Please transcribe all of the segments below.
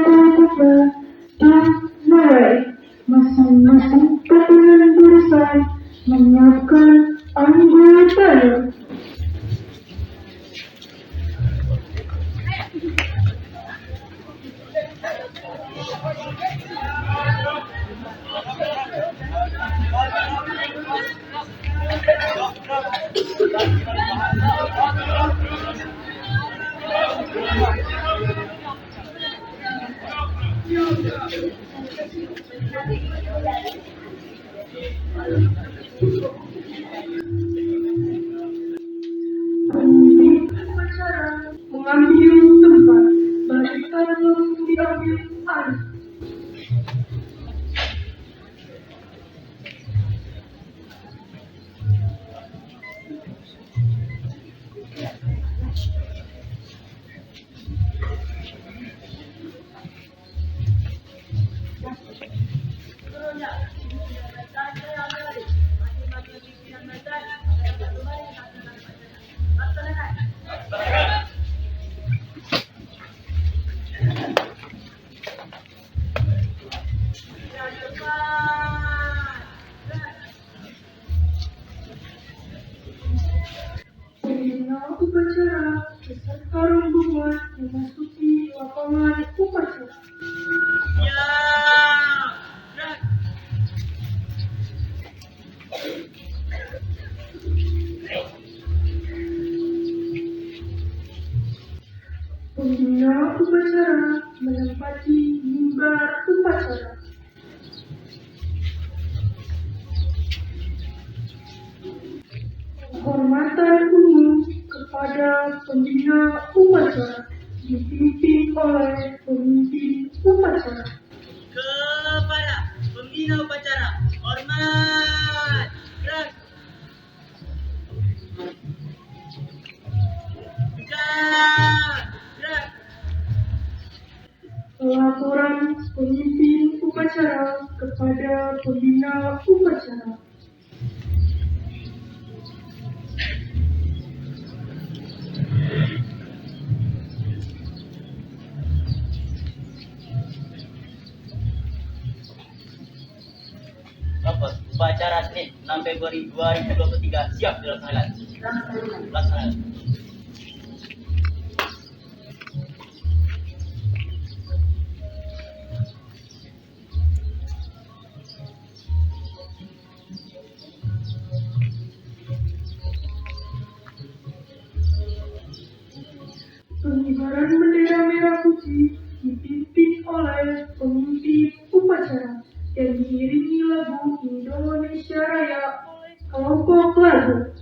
juga dan mulai masing-masing pimpinan berusaha menyiapkan anggotanya. Pemimpin upacara mengambil tempat, barisan langsung diambil alih. Pembina upacara beserta rombongan memasuki lapangan upacara. Pembina upacara menempati mimbar upacara. Penghormatan umum kepada pembina upacara dipimpin oleh pemimpin upacara. Kepada pembina upacara, hormat. Gerak. Gerak. Laporan pemimpin upacara kepada pembina upacara. Rapat upacara Senin 6 Februari 2023 siap dilaksanakan. Laksanakan. Pengibaran bendera merah putih dipimpin oleh pemimpin upacara dan diiringi lagu Indonesia Raya oleh kelompok lagu.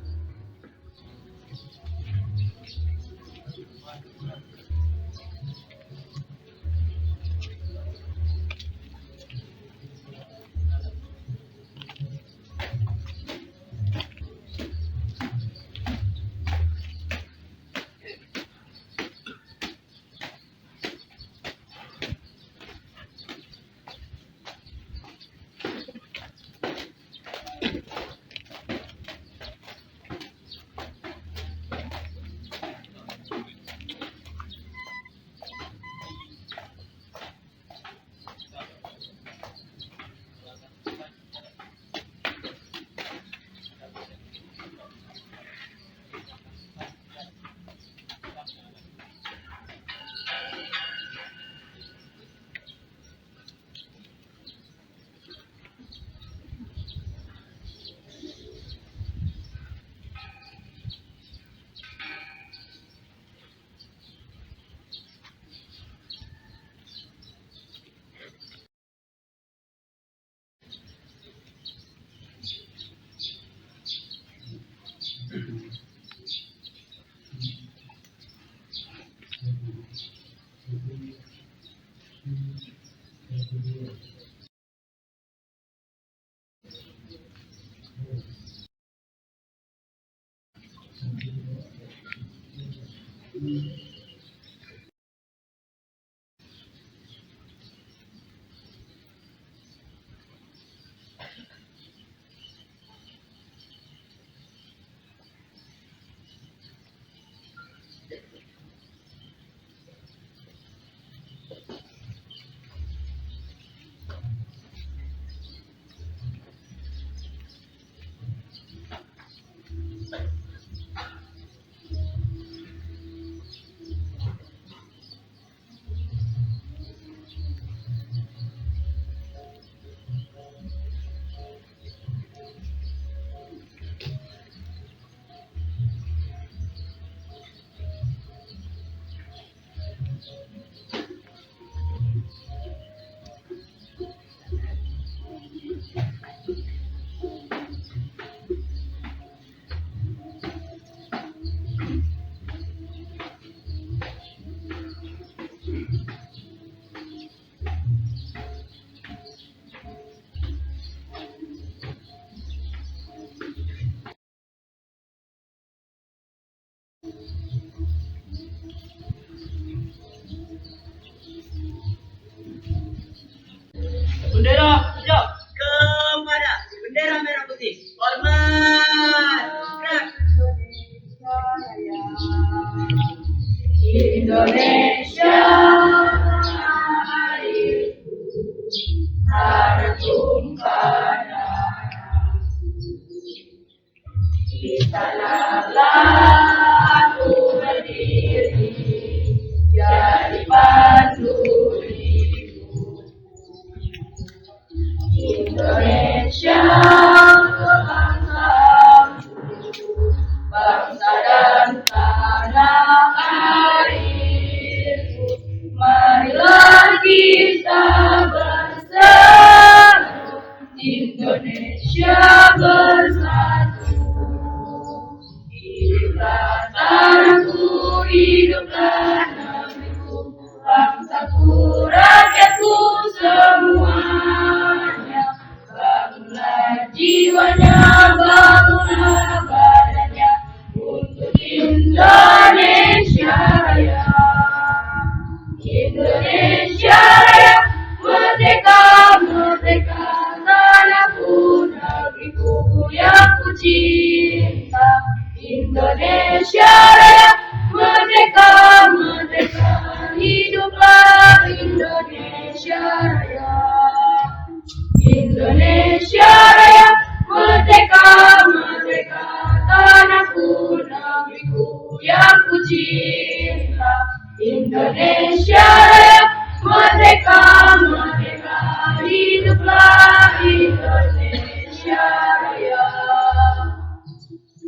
Merdeka, merdeka, hiduplah Indonesia Raya.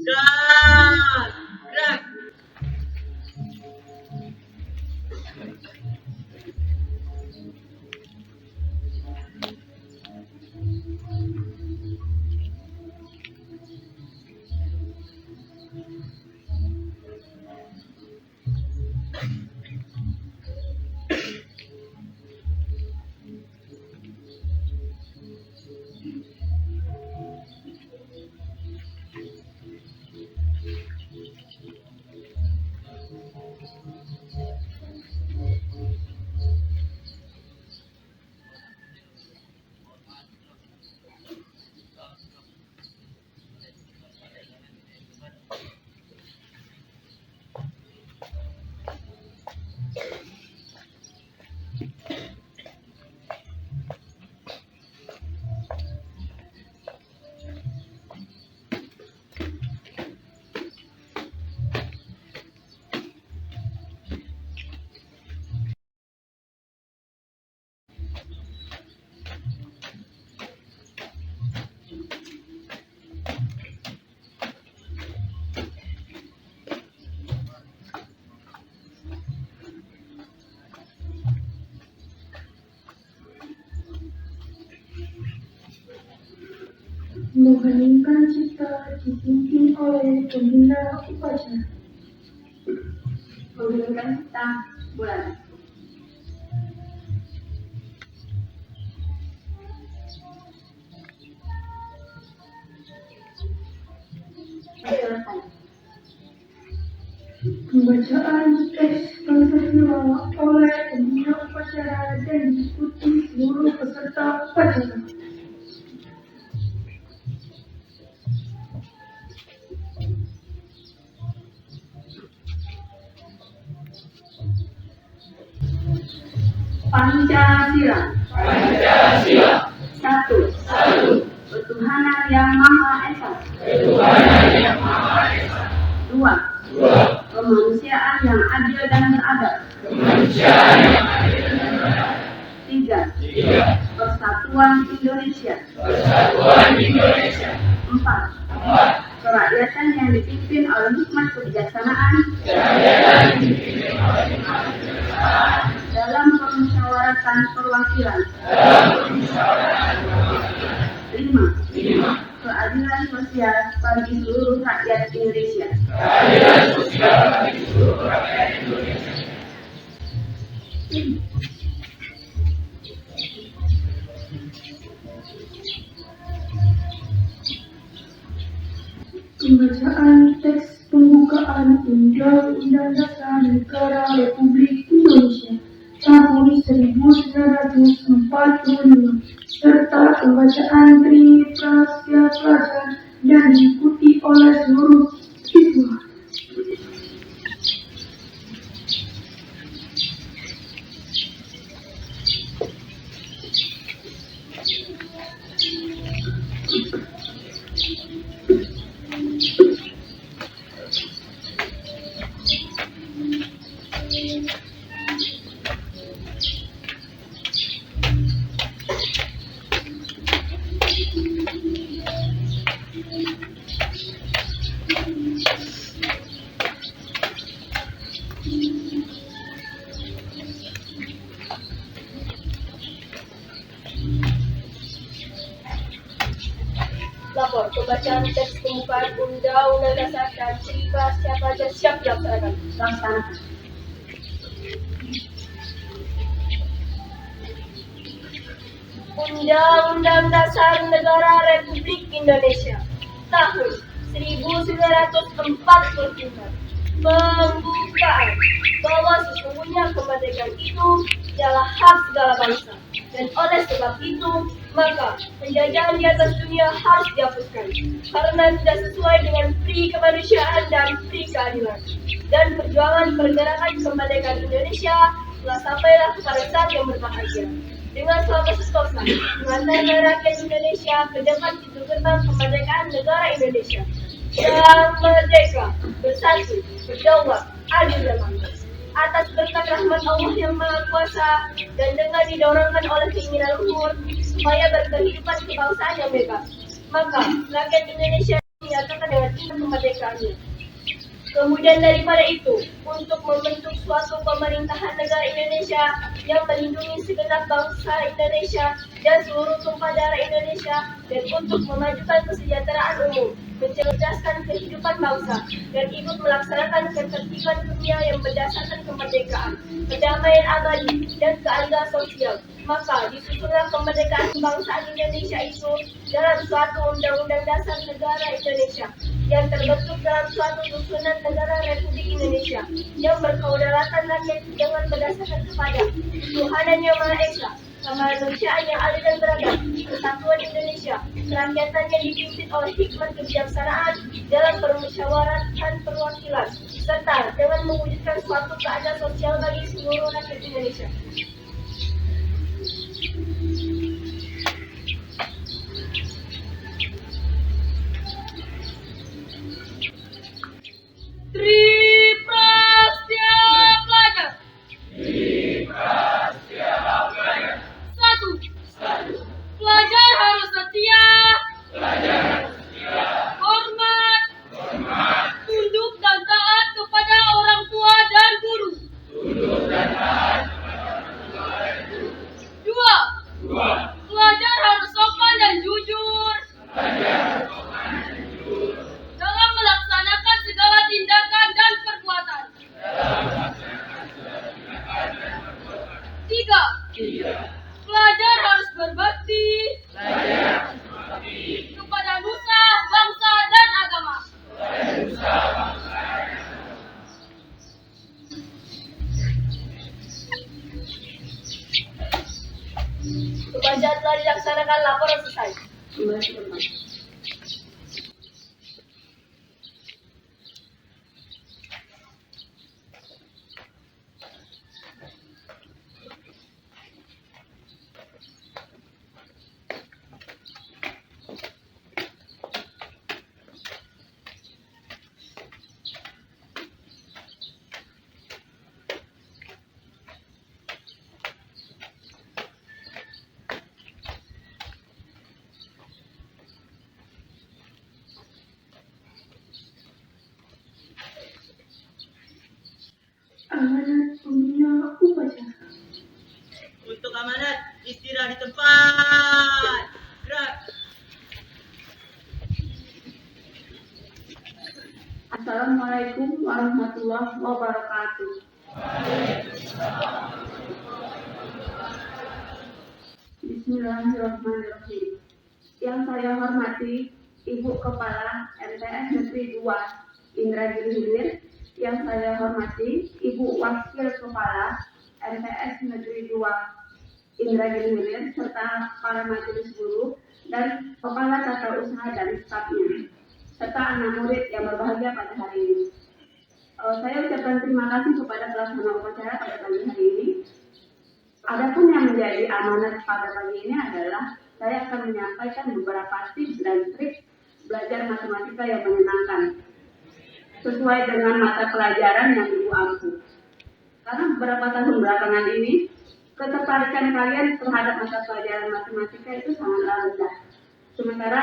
Dan gerak. Mengheningkan cipta dipimpin oleh pembina upacara. Mengheningkan cipta bulan. Pembacaan teks Pancasila oleh pembina upacara dan diikuti seluruh peserta upacara. Pancasila. Pancasila. Satu. Ketuhanan yang Maha Esa. Dua. Kemanusiaan yang adil dan beradab. Tiga. Persatuan Indonesia. Empat. Kerakyatan yang dipimpin oleh hikmat kebijaksanaan dalam permusyawaratan perwakilan. 5. Keadilan sosial bagi seluruh rakyat Indonesia. Pembacaan teks pembukaan Undang-Undang Dasar Negara Republik Indonesia tahun 1945 serta pembacaan Trinity Prasetya Pelajar dan diikuti oleh seluruh siswa. Lapor pembacaan teks pembukaan Undang-Undang Dasar dan Trinity Prasetya Pelajar siap dilaksanakan. Laksanakan. Undang-Undang Dasar Negara Republik Indonesia tahun 1945. Pembukaan bahwa sesungguhnya kemerdekaan itu adalah hak segala bangsa, dan oleh sebab itu maka penjajahan di atas dunia harus dihapuskan karena tidak sesuai dengan pri kemanusiaan dan pri keadilan. Dan perjuangan pergerakan kemerdekaan Indonesia telah sampailah kepada saat yang berbahagia. Dengan suatu sentosa mengantarkan rakyat Indonesia ke depan pintu gerbang kemerdekaan negara Indonesia yang merdeka, bersatu, berdaulat, adil dan makmur. atas berkat rahmat Allah yang Maha Kuasa dan dengan didorongkan oleh keinginan luhur supaya berkehidupan kebangsaan yang bebas. Maka rakyat Indonesia dinyatakan dengan tingkat kemerdekaannya. Kemudian daripada itu, untuk membentuk suatu pemerintahan negara Indonesia yang melindungi segenap bangsa Indonesia dan seluruh tumpah darah Indonesia, dan untuk memajukan kesejahteraan umum, mencerdaskan kehidupan bangsa, dan ikut melaksanakan ketertiban dunia yang berdasarkan kemerdekaan, perdamaian abadi, dan keadilan sosial. Maka disusunlah kemerdekaan kebangsaan Indonesia itu dalam suatu undang-undang dasar negara Indonesia yang terbentuk dalam suatu susunan negara Republik Indonesia yang berkedaulatan rakyat dengan berdasarkan kepada ketuhanan yang Maha Esa, kemanusiaan yang adil dan beragam, kesatuan Indonesia, kerakyatan yang dipimpin oleh hikmat kebijaksanaan dalam permusyawaratan perwakilan, serta dengan mewujudkan suatu keadilan sosial bagi seluruh rakyat Indonesia. Triprastia pelajar. Satu. Pelajar harus setia. Hormat. Tunduk dan taat kepada orang tua dan guru. Dua. Pelajar harus sopan dan jujur dalam melaksanakan segala tindakan dan perbuatan. Tiga. Pelajar harus berbakti kepada nusa, bangsa, dan agama. Pembacaan telah dilaksanakan, laporan selesai. Kembali ke tempat. Amanat pembina upacara. Untuk amanat, istirahat di tempat. Gerak. Assalamualaikum warahmatullahi wabarakatuh. Bismillahirrahmanirrahim. Yang saya hormati Ibu Kepala MTS Negeri 2 Indragiri Hilir, yang saya hormati Ibu Wakil Kepala MTS Negeri 2 Indragiri Hilir, serta para majelis guru dan kepala tata usaha dan stafnya, serta anak murid yang berbahagia pada hari ini. Saya ucapkan terima kasih kepada pelaksana upacara pada pagi hari ini. Adapun yang menjadi amanat pada pagi ini adalah saya akan menyampaikan beberapa tips dan trik belajar matematika yang menyenangkan sesuai dengan mata pelajaran yang Ibu ampu. Karena beberapa tahun belakangan ini ketertarikan kalian terhadap mata pelajaran matematika itu sangatlah rendah. Sementara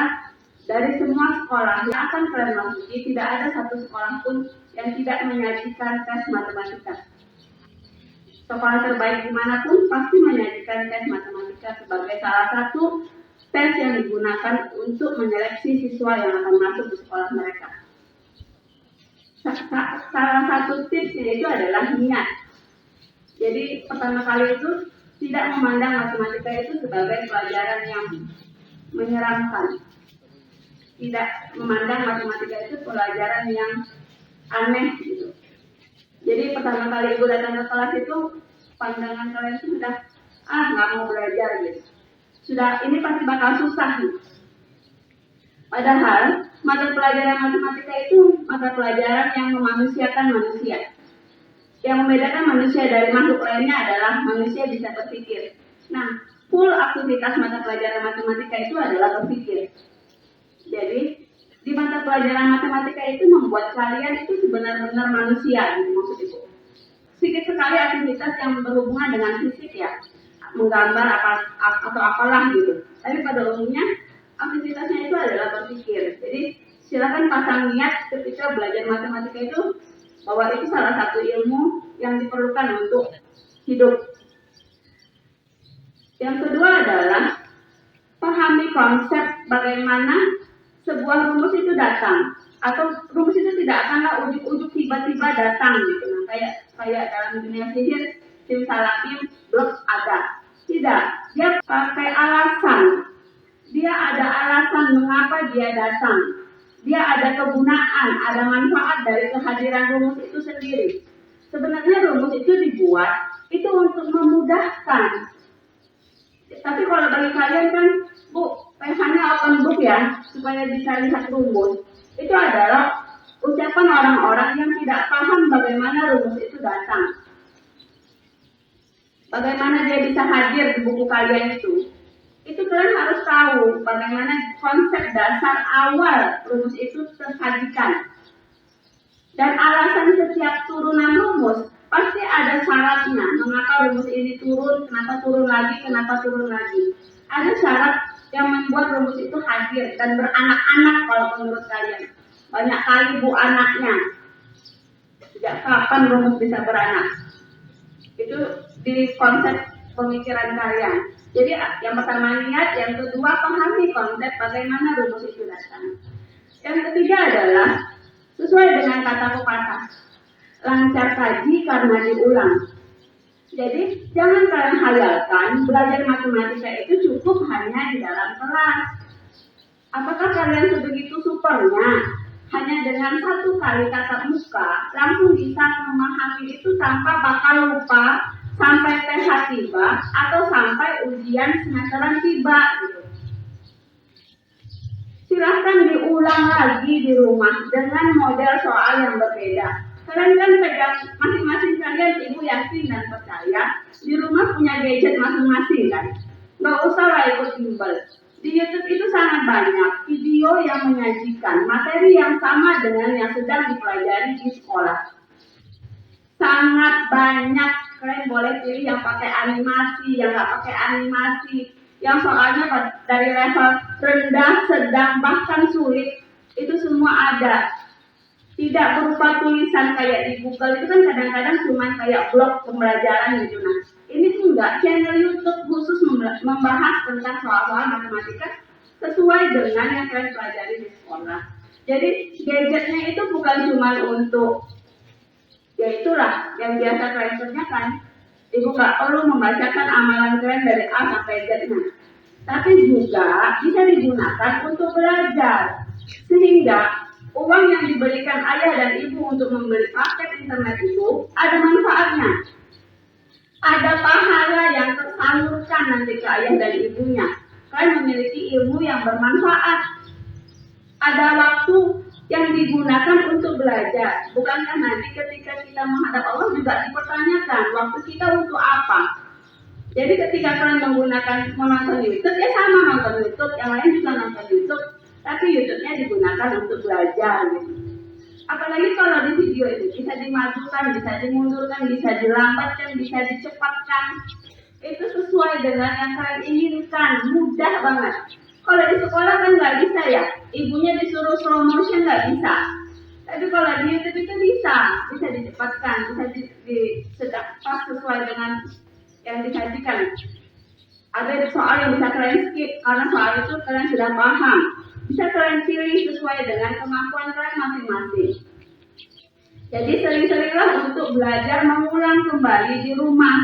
dari semua sekolah yang akan kalian masuki, tidak ada satu sekolah pun yang tidak menyajikan tes matematika. Sekolah terbaik dimanapun pasti menyajikan tes matematika sebagai salah satu tes yang digunakan untuk menyeleksi siswa yang akan masuk di sekolah mereka. Salah satu tipsnya itu adalah niat. Jadi pertama kali itu tidak memandang matematika itu sebagai pelajaran yang menyeramkan. Tidak memandang matematika itu pelajaran yang aneh gitu. Jadi pertama kali Ibu datang ke kelas itu pandangan kalian sudah nggak mau belajar gitu. Sudah ini pasti bakal susah gitu. Padahal mata pelajaran matematika itu mata pelajaran yang memanusiakan manusia. Yang membedakan manusia dari makhluk lainnya adalah manusia bisa berpikir. Nah, full aktivitas mata pelajaran matematika itu adalah berpikir. Jadi, di mata pelajaran matematika itu membuat kalian itu sebenar-benar manusia, gitu maksud Ibu. sedikit sekali aktivitas yang berhubungan dengan fisik ya, menggambar atau apalah gitu. Tapi pada umumnya aktivitasnya itu adalah berpikir. Jadi silakan pasang niat ketika belajar matematika itu bahwa itu salah satu ilmu yang diperlukan untuk hidup. Yang kedua adalah pahami konsep bagaimana sebuah rumus itu datang, atau rumus itu tidak akanlah ujuk-ujuk tiba-tiba datang gitu. Nah, kayak dalam dunia sihir, simsalabim, blok ada. Tidak, dia pakai alasan. Dia ada alasan mengapa dia datang. Dia ada kegunaan, ada manfaat dari kehadiran rumus itu sendiri. Sebenarnya rumus itu dibuat itu untuk memudahkan. Tapi kalau bagi kalian kan, Bu, hanya open book ya, supaya bisa lihat rumus. Itu adalah ucapan orang-orang yang tidak paham bagaimana rumus itu datang. Bagaimana dia bisa hadir di buku kalian itu. Itu kalian harus tahu bagaimana konsep dasar awal rumus itu tersajikan. Dan alasan setiap turunan rumus pasti ada syaratnya. Mengapa rumus ini turun, kenapa turun lagi. Ada syarat yang membuat rumus itu hadir dan beranak-anak kalau menurut kalian. Banyak kali bu anaknya. Sejak kapan rumus bisa beranak? Itu di konsep pemikiran kalian. Jadi yang pertama niat, yang kedua pahami konsep bagaimana rumus itu datang. Yang ketiga adalah sesuai dengan kata pepatah, lancar kaji karena diulang. Jadi jangan kalian hayalkan belajar matematika itu cukup hanya di dalam kelas. Apakah kalian sebegitu supernya hanya dengan satu kali tatap muka langsung bisa memahami itu tanpa bakal lupa sampai TH tiba atau sampai ujian semesteran tiba gitu. Silahkan diulang lagi di rumah dengan model soal yang berbeda. Kalian kan pegang masing-masing kalian, ibu yakin dan percaya di rumah punya gadget masing-masing kan. Nggak usah lah ikut bimbel. Di YouTube itu sangat banyak video yang menyajikan materi yang sama dengan yang sedang dipelajari di sekolah. Sangat banyak, kalian boleh pilih yang pakai animasi, yang nggak pakai animasi, yang soalnya dari level rendah, sedang, bahkan sulit, itu semua ada. Tidak berupa tulisan kayak di Google, itu kan kadang-kadang cuma kayak blog pembelajaran gitu. Nah, ini enggak, channel YouTube khusus membahas tentang soal-soal matematika sesuai dengan yang kalian pelajari di sekolah. Jadi gadgetnya itu bukan cuma untuk, ya itulah yang biasa kalian kerjakan. Ibu nggak perlu membacakan amalan kalian dari A sampai Z-nya, tapi juga bisa digunakan untuk belajar. Sehingga uang yang diberikan ayah dan ibu untuk membeli paket internet itu ada manfaatnya. Ada pahala yang tersalurkan nanti ke ayah dan ibunya. Kalian memiliki ilmu yang bermanfaat. Ada waktu yang digunakan untuk belajar. Bukankah nanti ketika kita menghadap Allah juga dipertanyakan waktu kita untuk apa? Jadi ketika kalian menonton YouTube, ya sama nonton YouTube, yang lain juga nonton YouTube, tapi YouTube-nya digunakan untuk belajar gitu. Apalagi kalau di video itu bisa dimajukan, bisa dimundurkan, bisa dilambatkan, bisa dicepatkan. Itu sesuai dengan yang kalian inginkan, mudah banget. Kalau di sekolah kan nggak bisa ya, ibunya disuruh slow motion nggak bisa. Tapi kalau di YouTube itu bisa dicepatkan, bisa sedang pas sesuai dengan yang disajikan. Ada soal yang bisa kalian skip karena soal itu kalian sudah paham. Bisa kalian pilih sesuai dengan kemampuan kalian masing-masing. Jadi sering-seringlah untuk belajar mengulang kembali di rumah.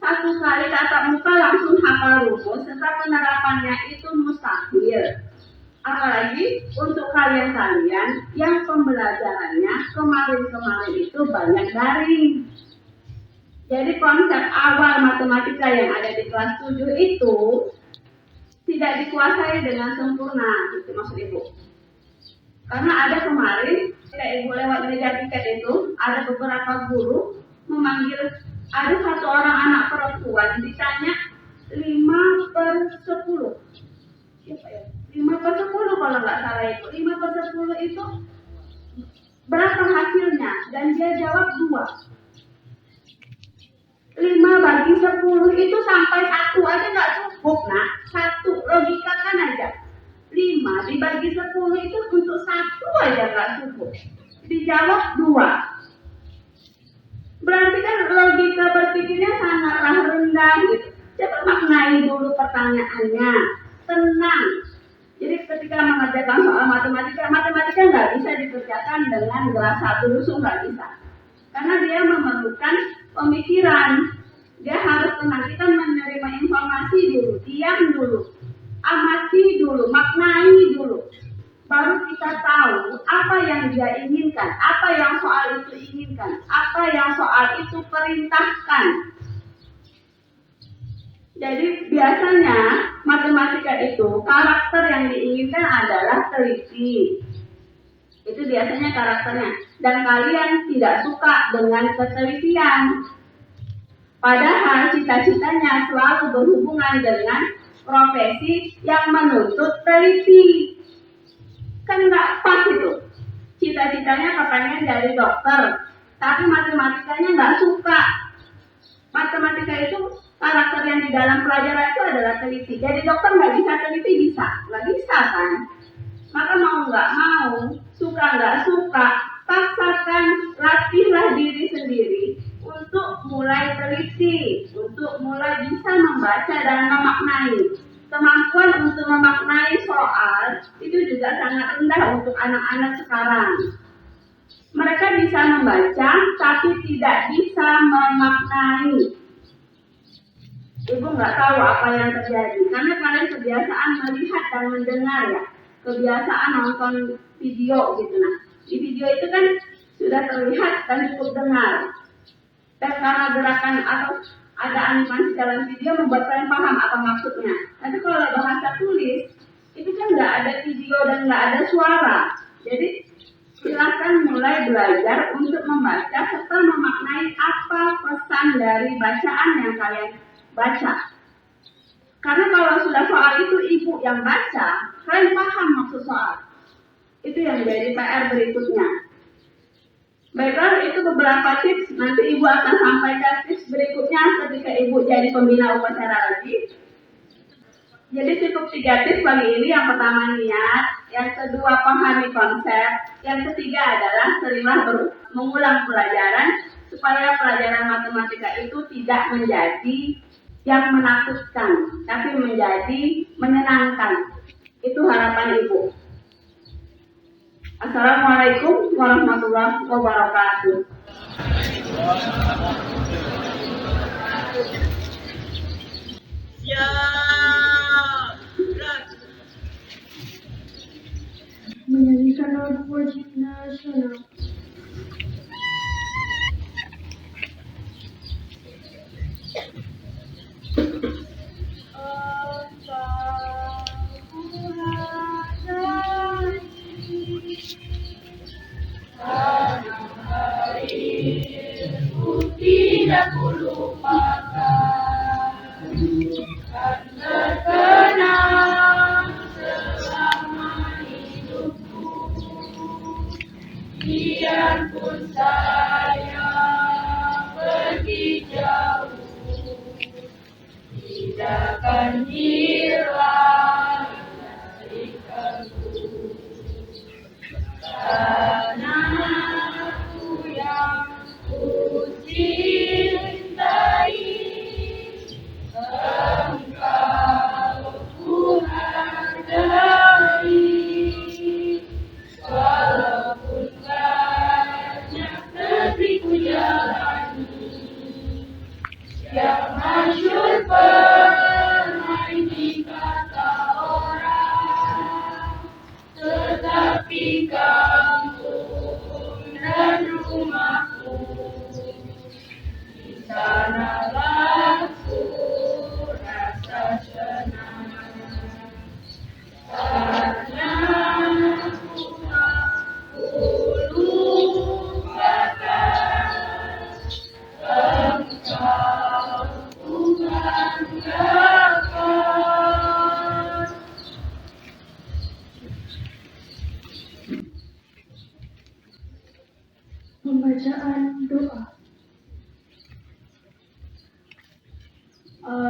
Satu kali tatap muka langsung hafal rumus, serta penerapannya itu mustahil. Apalagi untuk kalian-kalian yang pembelajarannya kemarin-kemarin itu banyak daring. Jadi konsep awal matematika yang ada di kelas 7 itu tidak dikuasai dengan sempurna, gitu maksud ibu. Karena ada kemarin, ketika ibu lewat meja tiket itu, ada beberapa guru memanggil, ada satu orang anak perempuan ditanya 5/10. Siapa ya? 5/10 kalau nggak salah itu. 5/10 itu berapa hasilnya? Dan dia jawab 2. 5/10 itu sampai 1 aja nggak cukup, nak. 1, logikakan aja. 5 dibagi 10 itu untuk 1 aja nggak cukup. Dijawab 2. Berarti kan logika berpikirnya sangatlah rendah gitu. Coba maknai dulu pertanyaannya. Tenang. Jadi ketika mengerjakan soal matematika nggak bisa dikerjakan dengan gerak satu rusuk, nggak bisa. Karena dia memerlukan pemikiran. Dia harus tenang. Kita menerima informasi dulu, diam dulu, amati dulu, maknai dulu. Baru kita tahu apa yang dia inginkan, apa yang soal itu inginkan, apa yang soal itu perintahkan. Jadi biasanya matematika itu karakter yang diinginkan adalah teliti. Itu biasanya karakternya. Dan kalian tidak suka dengan ketelitian. Padahal cita-citanya selalu berhubungan dengan profesi yang menuntut teliti. Kan nggak pas itu. Cita-citanya kepengen jadi dokter, tapi matematikanya nggak suka. Matematika itu karakter yang di dalam pelajaran itu adalah teliti. Jadi dokter nggak bisa teliti, bisa, nggak bisa kan? Maka mau nggak mau, suka nggak suka, paksakan, latihlah diri sendiri untuk mulai teliti, untuk mulai bisa membaca dan memaknai. Kemampuan untuk memaknai soal itu juga sangat rendah untuk anak-anak sekarang. Mereka bisa membaca, tapi tidak bisa memaknai. Ibu nggak tahu apa yang terjadi, karena kalian kebiasaan melihat dan mendengar ya, kebiasaan nonton video gitu. Nah, di video itu kan sudah terlihat dan cukup dengar. Dan karena gerakan atau ada animasi dalam video membuat kalian paham apa maksudnya. Tapi kalau bahasa tulis, itu kan nggak ada video dan nggak ada suara. Jadi silakan mulai belajar untuk membaca serta memaknai apa pesan dari bacaan yang kalian baca. Karena kalau sudah soal itu ibu yang baca, kalian paham maksud soal. Itu yang jadi PR berikutnya. Baiklah, itu beberapa tips. Nanti ibu akan sampaikan tips berikutnya ketika ibu jadi pembina upacara lagi. Jadi cukup 3 tips bagi ini. Yang pertama niat, yang kedua pahami konsep, yang ketiga adalah seringlah mengulang pelajaran supaya pelajaran matematika itu tidak menjadi yang menakutkan, tapi menjadi menyenangkan. Itu harapan ibu. Assalamualaikum warahmatullahi wabarakatuh. Siap. Gerak. Menyanyikan lagu wajib nasional. Tidak kulupakan kan terkenang selama hidupku. Biarpun saya pergi jauh, tidak akan hilang dari kalbu. Karena aku yang cintai engkau ku hargai, walaupun banyak negeri ku jalani, yang masyhur permai di kata orang, tetapi kamu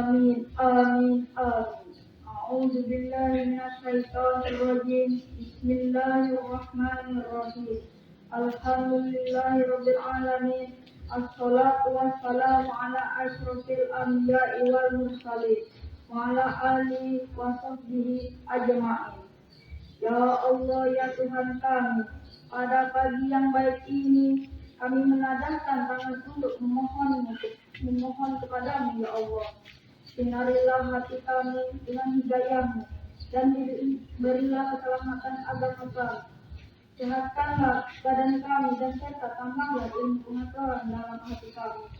Amin, amin, amin. A'udzu billahi minasyaitonir rajim. Bismillahirrahmanirrahim. Alhamdulillahirabbil alamin. Assalatu wassalamu ala asyrofil anbiya'i wal mursalin wa ala alihi wa sahbihi ajma'in. Ya Allah, ya Tuhan kami, pada pagi yang baik ini kami menadahkan tangan untuk memohon kepadamu, ya Allah. Sinarilah hati kami dengan hidayah-Mu dan berilah keselamatan agama kami. Sehatkanlah badan kami dan serta tambahlah ilmu pengetahuan dalam hati kami.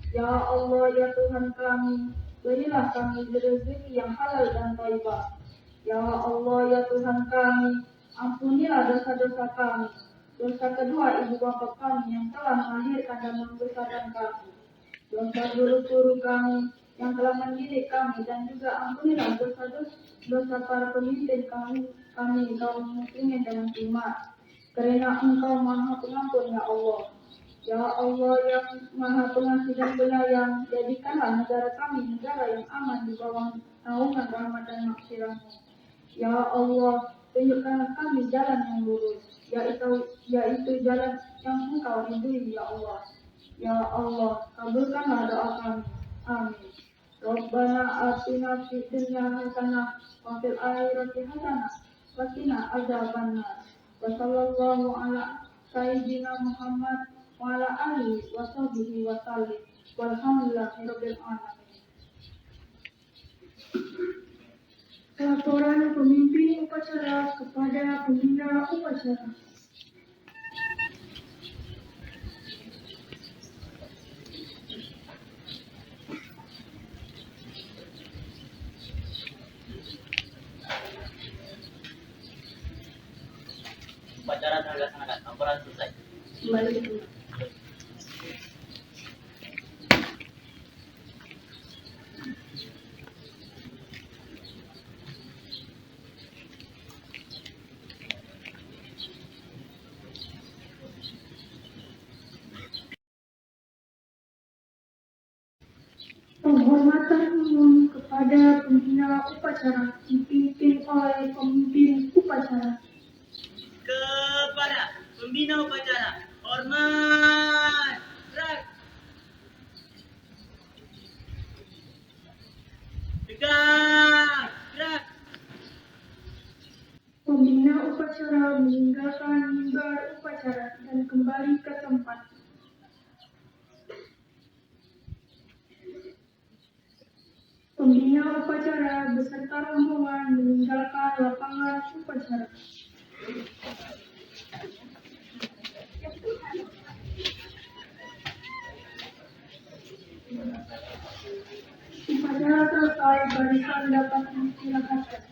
Ya Allah, ya Tuhan kami, berilah kami rezeki yang halal dan thayyibah. Ya Allah, ya Tuhan kami, ampunilah dosa-dosa kami, dosa kedua ibu bapa kami yang telah melahirkan dan membesarkan kami, dosa guru-guru kami yang telah mendidik kami, dan juga ampunilah dosa para pemimpin kami kaum muslimin dan muslimat, karena Engkau Maha Pengampun, ya Allah. Ya Allah, yang Maha Pengasih dan Penyayang, jadikanlah negara kami negara yang aman di bawah naungan rahmat dan maghfirah-Mu. Ya Allah, tunjukkanlah kami jalan yang lurus, yaitu jalan yang Engkau ridhoi, ya Allah. Ya Allah, kabulkanlah doa kami. Amin. Rabbana atina fid dunya hasanah wa fil akhirati hasanah wa qina adzabannar. Wa sallallahu ala sayyidina Muhammad wa ala alihi wa sahbihi wa sallim. Walhamdulillahirabbil alamin. Laporan pemimpin upacara kepada pembina upacara. Upacara telah dilaksanakan. Laporan selesai. Kembali ke tempat. Penghormatan umum kepada pembina upacara dipimpin oleh pemimpin upacara. Kepada pembina upacara, hormat. Gerak. Tegak. Gerak. Pembina upacara meninggalkan mimbar upacara dan kembali ke tempat. Pembina upacara beserta rombongan meninggalkan lapangan upacara. Upacara selesai, barisan dapat diistirahatkan.